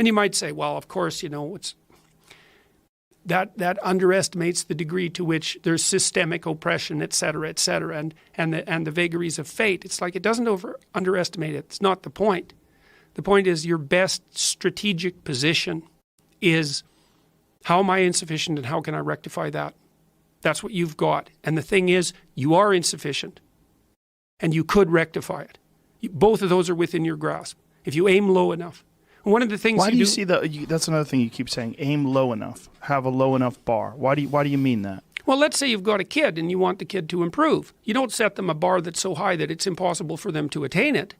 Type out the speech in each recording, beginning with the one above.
And you might say, well, of course, it's that underestimates the degree to which there's systemic oppression, et cetera, and the vagaries of fate. It's like it doesn't underestimate it. It's not the point. The point is your best strategic position is, how am I insufficient and how can I rectify that? That's what you've got. And the thing is, you are insufficient and you could rectify it. Both of those are within your grasp if you aim low enough. And one of the things why do you see that? That's another thing you keep saying, aim low enough, have a low enough bar. Why do you mean that? Well, let's say you've got a kid and you want the kid to improve. You don't set them a bar that's so high that it's impossible for them to attain it.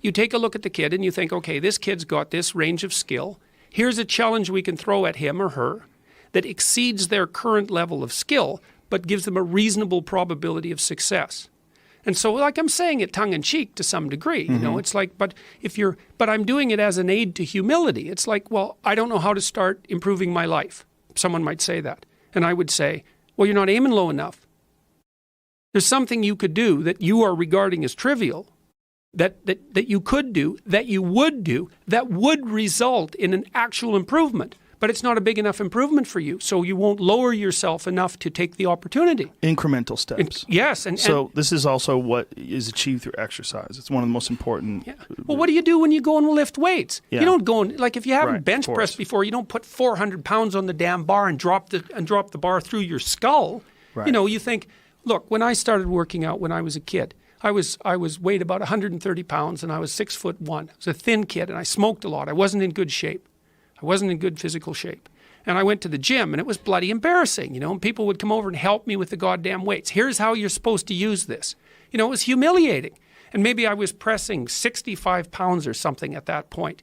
You take a look at the kid and you think, okay, this kid's got this range of skill. Here's a challenge we can throw at him or her that exceeds their current level of skill, but gives them a reasonable probability of success. And so, like I'm saying it tongue-in-cheek to some degree, it's like, but I'm doing it as an aid to humility. It's like, well, I don't know how to start improving my life. Someone might say that. And I would say, well, you're not aiming low enough. There's something you could do that you are regarding as trivial, that you could do, that you would do, that would result in an actual improvement. But it's not a big enough improvement for you, so you won't lower yourself enough to take the opportunity. Incremental steps. Yes. So this is also what is achieved through exercise. It's one of the most important. Yeah. Well, what do you do when you go and lift weights? Yeah. You don't go and, like if you haven't bench pressed before, you don't put 400 pounds on the damn bar and drop the bar through your skull. Right. You think, look, when I started working out when I was a kid, I was weighed about 130 pounds and I was 6'1". I was a thin kid and I smoked a lot. I wasn't in good shape. I wasn't in good physical shape. And I went to the gym and it was bloody embarrassing, and people would come over and help me with the goddamn weights. Here's how you're supposed to use this. It was humiliating. And maybe I was pressing 65 pounds or something at that point.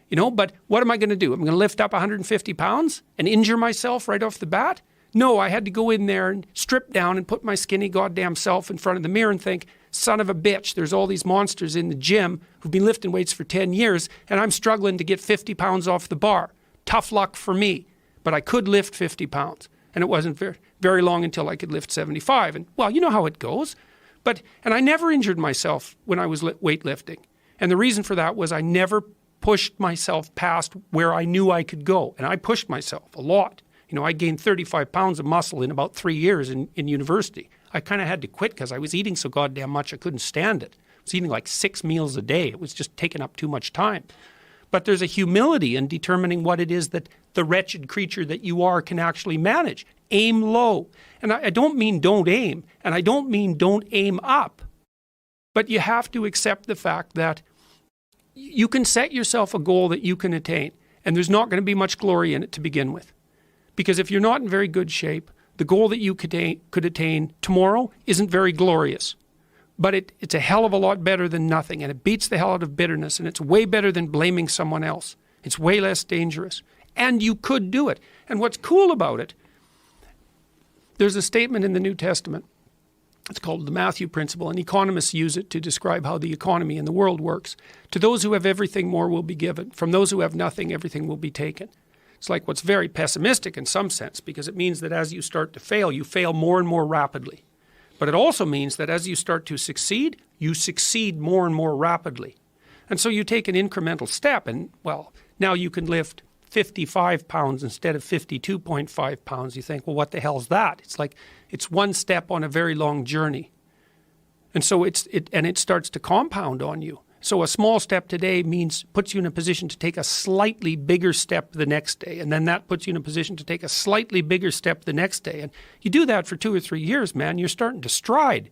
But what am I going to do? I'm going to lift up 150 pounds and injure myself right off the bat? No, I had to go in there and strip down and put my skinny goddamn self in front of the mirror and think, son of a bitch, there's all these monsters in the gym who've been lifting weights for 10 years and I'm struggling to get 50 pounds off the bar. Tough luck for me. But I could lift 50 pounds. And it wasn't very long until I could lift 75. And, well, you know how it goes. And I never injured myself when I was weightlifting. And the reason for that was I never pushed myself past where I knew I could go. And I pushed myself a lot. I gained 35 pounds of muscle in about 3 years in university. I kind of had to quit because I was eating so goddamn much I couldn't stand it. I was eating like 6 meals a day. It was just taking up too much time. But there's a humility in determining what it is that the wretched creature that you are can actually manage. Aim low. And I don't mean don't aim, and I don't mean don't aim up. But you have to accept the fact that you can set yourself a goal that you can attain, and there's not going to be much glory in it to begin with. Because if you're not in very good shape, the goal that you could attain tomorrow isn't very glorious. But it's a hell of a lot better than nothing, and it beats the hell out of bitterness, and it's way better than blaming someone else. It's way less dangerous. And you could do it. And what's cool about it, there's a statement in the New Testament. It's called the Matthew Principle, and economists use it to describe how the economy in the world works. To those who have everything, more will be given. From those who have nothing, everything will be taken. It's like what's very pessimistic in some sense, because it means that as you start to fail, you fail more and more rapidly. But it also means that as you start to succeed, you succeed more and more rapidly. And so you take an incremental step and, well, now you can lift 55 pounds instead of 52.5 pounds. You think, well, what the hell's that? It's like, it's one step on a very long journey. And so it starts to compound on you. So a small step today puts you in a position to take a slightly bigger step the next day. And then that puts you in a position to take a slightly bigger step the next day. And you do that for 2 or 3 years, man, you're starting to stride.